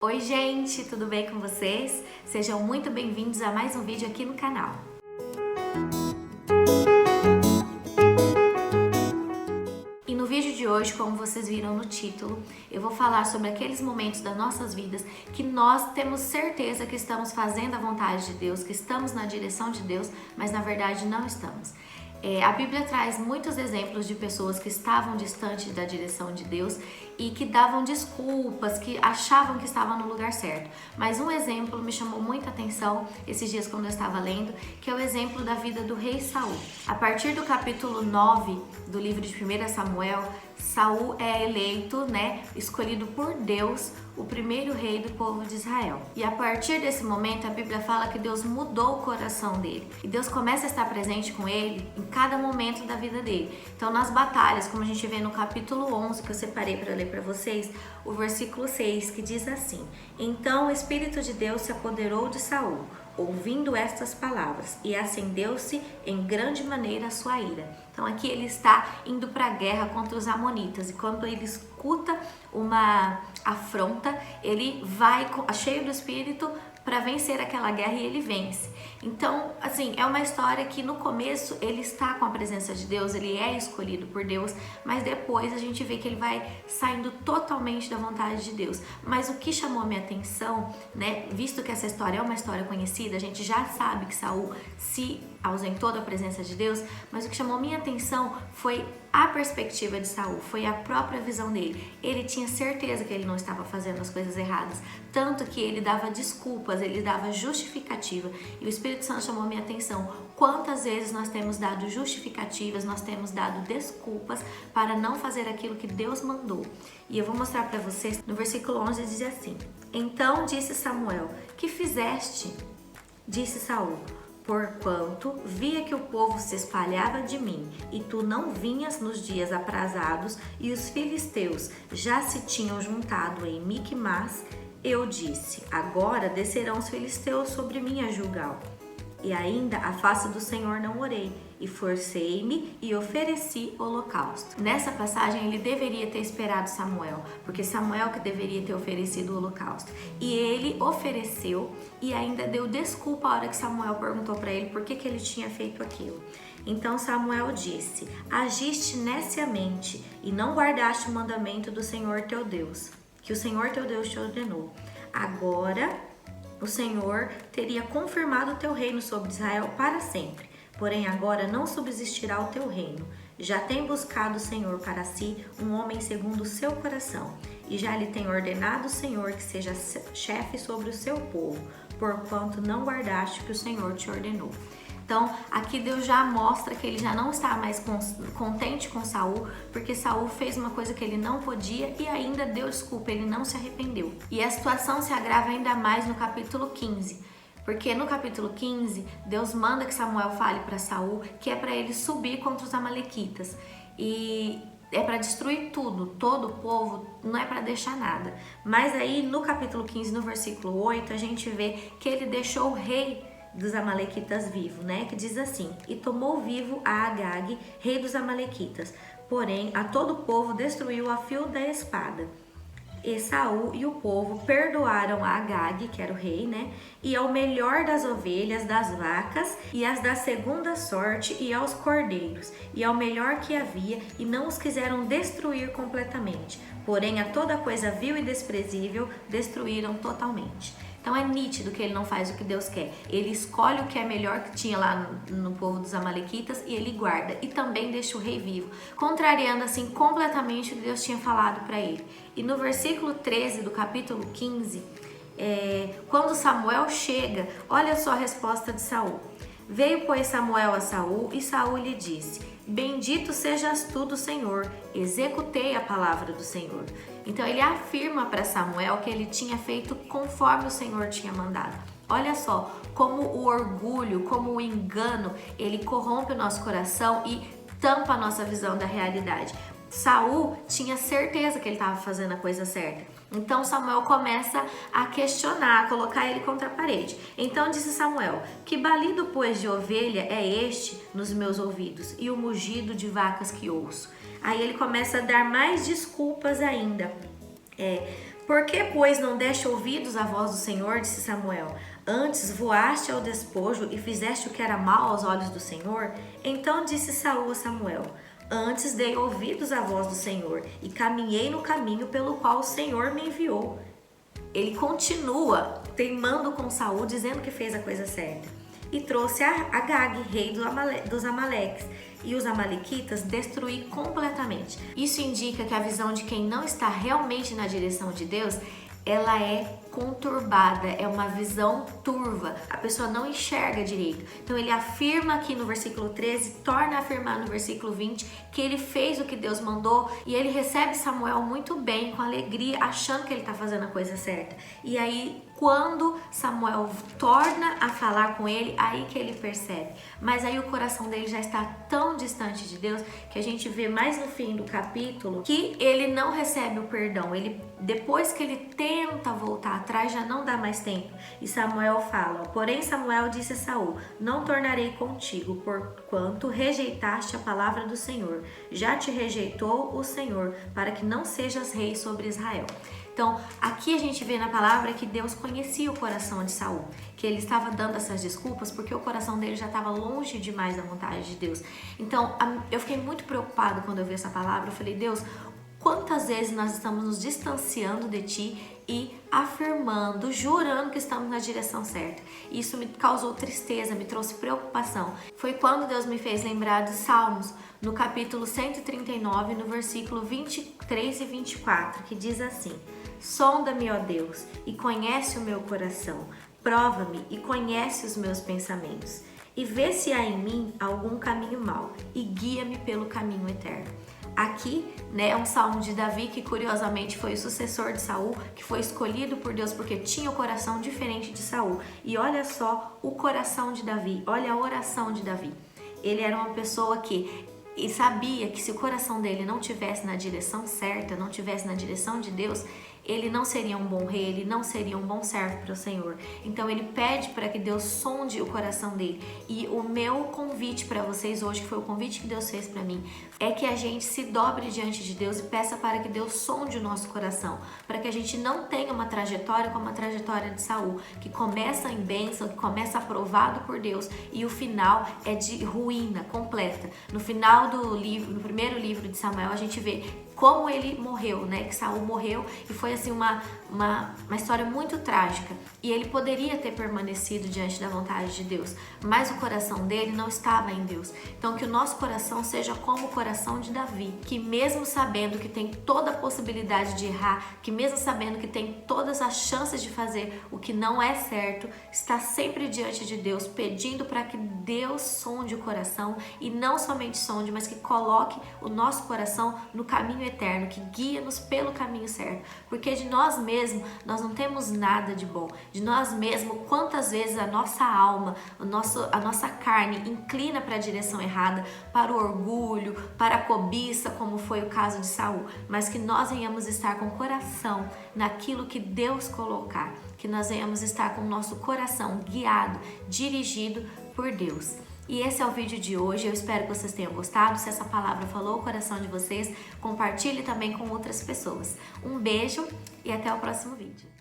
Oi gente, tudo bem com vocês? Sejam muito bem-vindos a mais um vídeo aqui no canal. E no vídeo de hoje, como vocês viram no título, eu vou falar sobre aqueles momentos das nossas vidas que nós temos certeza que estamos fazendo a vontade de Deus, que estamos na direção de Deus, mas na verdade não estamos. A Bíblia traz muitos exemplos de pessoas que estavam distantes da direção de Deus e que davam desculpas, que achavam que estavam no lugar certo. Mas um exemplo me chamou muita atenção esses dias quando eu estava lendo, que é o exemplo da vida do rei Saul. A partir do capítulo 9 do livro de 1 Samuel, Saul é eleito, escolhido por Deus, o primeiro rei do povo de Israel. E a partir desse momento, a Bíblia fala que Deus mudou o coração dele. E Deus começa a estar presente com ele em cada momento da vida dele. Então, nas batalhas, como a gente vê no capítulo 11, que eu separei para ler para vocês, o versículo 6, que diz assim: Então o Espírito de Deus se apoderou de Saul, ouvindo estas palavras, e acendeu-se em grande maneira a sua ira. Então aqui ele está indo para a guerra contra os amonitas, e quando ele escuta uma afronta, ele vai cheio do Espírito para vencer aquela guerra e ele vence. Então, assim, é uma história que no começo ele está com a presença de Deus, ele é escolhido por Deus, mas depois a gente vê que ele vai saindo totalmente da vontade de Deus. Mas o que chamou a minha atenção, visto que essa história é uma história conhecida, a gente já sabe que Saul se ausentou da presença de Deus, mas o que chamou minha atenção foi a perspectiva de Saul, foi a própria visão dele. Ele tinha certeza que ele não estava fazendo as coisas erradas, tanto que ele dava desculpas, ele dava justificativa, e o Espírito Santo chamou minha atenção. Quantas vezes nós temos dado justificativas, nós temos dado desculpas para não fazer aquilo que Deus mandou. E eu vou mostrar para vocês, no versículo 11 diz assim: Então disse Samuel: Que fizeste? Disse Saul: Porquanto via que o povo se espalhava de mim, e tu não vinhas nos dias aprazados, e os filisteus já se tinham juntado em Miquimás, eu disse: Agora descerão os filisteus sobre mim a Gilgal. E ainda à face do Senhor não orei, e forcei-me e ofereci holocausto. Nessa passagem ele deveria ter esperado Samuel, porque Samuel que deveria ter oferecido o holocausto. E ele ofereceu e ainda deu desculpa a hora que Samuel perguntou para ele por que ele tinha feito aquilo. Então Samuel disse: Agiste neciamente e não guardaste o mandamento do Senhor teu Deus, que o Senhor teu Deus te ordenou. Agora o Senhor teria confirmado o teu reino sobre Israel para sempre. Porém, agora não subsistirá o teu reino. Já tem buscado o Senhor para si um homem segundo o seu coração, e já lhe tem ordenado o Senhor que seja chefe sobre o seu povo, porquanto não guardaste o que o Senhor te ordenou. Então, aqui Deus já mostra que ele já não está mais contente com Saul, porque Saul fez uma coisa que ele não podia e ainda deu desculpa, ele não se arrependeu. E a situação se agrava ainda mais no capítulo 15, porque no capítulo 15, Deus manda que Samuel fale para Saul que é para ele subir contra os amalequitas. E é para destruir tudo, todo o povo, não é para deixar nada. Mas aí no capítulo 15, no versículo 8, a gente vê que ele deixou o rei dos amalequitas vivo, que diz assim: E tomou vivo a Agag, rei dos amalequitas, porém a todo o povo destruiu a fio da espada. E Saul e o povo perdoaram a Agag, que era o rei, e ao melhor das ovelhas, das vacas e as da segunda sorte, e aos cordeiros, e ao melhor que havia, e não os quiseram destruir completamente, porém a toda coisa vil e desprezível destruíram totalmente. Então é nítido que ele não faz o que Deus quer. Ele escolhe o que é melhor que tinha lá no povo dos amalequitas e ele guarda. E também deixa o rei vivo, contrariando assim completamente o que Deus tinha falado para ele. E no versículo 13 do capítulo 15, quando Samuel chega, olha só a resposta de Saul. Veio, pois, Samuel a Saul, e Saul lhe disse: Bendito sejas tu do Senhor, executei a palavra do Senhor. Então ele afirma para Samuel que ele tinha feito conforme o Senhor tinha mandado. Olha só como o orgulho, como o engano, ele corrompe o nosso coração e tampa a nossa visão da realidade. Saul tinha certeza que ele estava fazendo a coisa certa. Então Samuel começa a questionar, a colocar ele contra a parede. Então disse Samuel: Que balido, pois, de ovelha é este nos meus ouvidos, e o mugido de vacas que ouço? Aí ele começa a dar mais desculpas ainda. Por que, pois, não deste ouvidos à voz do Senhor? Disse Samuel. Antes voaste ao despojo e fizeste o que era mal aos olhos do Senhor? Então disse Saul a Samuel: Antes dei ouvidos à voz do Senhor e caminhei no caminho pelo qual o Senhor me enviou. Ele continua teimando com Saul, dizendo que fez a coisa certa. E trouxe a Agag, rei dos Amaleques, e os amalequitas destruí completamente. Isso indica que a visão de quem não está realmente na direção de Deus, ela é conturbada, é uma visão turva, a pessoa não enxerga direito. Então ele afirma aqui no versículo 13, torna a afirmar no versículo 20 que ele fez o que Deus mandou e ele recebe Samuel muito bem, com alegria, achando que ele está fazendo a coisa certa. E aí quando Samuel torna a falar com ele, aí que ele percebe. Mas aí o coração dele já está tão distante de Deus que a gente vê mais no fim do capítulo que ele não recebe o perdão. Ele, depois que ele tenta voltar atrás, já não dá mais tempo. E Samuel fala: Porém Samuel disse a Saul: Não tornarei contigo, porquanto rejeitaste a palavra do Senhor. Já te rejeitou o Senhor, para que não sejas rei sobre Israel. Então, aqui a gente vê na palavra que Deus conhecia o coração de Saul, que ele estava dando essas desculpas porque o coração dele já estava longe demais da vontade de Deus. Então, eu fiquei muito preocupada quando eu vi essa palavra. Eu falei: Deus, quantas vezes nós estamos nos distanciando de Ti e afirmando, jurando que estamos na direção certa. Isso me causou tristeza, me trouxe preocupação. Foi quando Deus me fez lembrar de Salmos, no capítulo 139, no versículo 23 e 24, que diz assim: Sonda-me, ó Deus, e conhece o meu coração. Prova-me e conhece os meus pensamentos. E vê se há em mim algum caminho mau, e guia-me pelo caminho eterno. Aqui, é um salmo de Davi, que curiosamente foi o sucessor de Saul, que foi escolhido por Deus porque tinha o coração diferente de Saul. E olha só o coração de Davi, olha a oração de Davi. Ele era uma pessoa que sabia que se o coração dele não tivesse na direção certa, não tivesse na direção de Deus, ele não seria um bom rei, ele não seria um bom servo para o Senhor. Então ele pede para que Deus sonde o coração dele. E o meu convite para vocês hoje, que foi o convite que Deus fez para mim, é que a gente se dobre diante de Deus e peça para que Deus sonde o nosso coração, para que a gente não tenha uma trajetória como a trajetória de Saul, que começa em bênção, que começa aprovado por Deus e o final é de ruína completa. No final do livro, no primeiro livro de Samuel, a gente vê como ele morreu, que Saul morreu, e foi assim uma história muito trágica. E ele poderia ter permanecido diante da vontade de Deus, mas o coração dele não estava em Deus. Então que o nosso coração seja como o coração de Davi, que mesmo sabendo que tem toda a possibilidade de errar, que mesmo sabendo que tem todas as chances de fazer o que não é certo, está sempre diante de Deus, pedindo para que Deus sonde o coração, e não somente sonde, mas que coloque o nosso coração no caminho eterno, que guia-nos pelo caminho certo, porque de nós mesmos nós não temos nada de bom. De nós mesmos, quantas vezes a nossa alma, a nossa carne inclina para a direção errada, para o orgulho, para a cobiça, como foi o caso de Saul, mas que nós venhamos estar com o coração naquilo que Deus colocar, que nós venhamos estar com o nosso coração guiado, dirigido por Deus. E esse é o vídeo de hoje, eu espero que vocês tenham gostado. Se essa palavra falou o coração de vocês, compartilhe também com outras pessoas. Um beijo e até o próximo vídeo.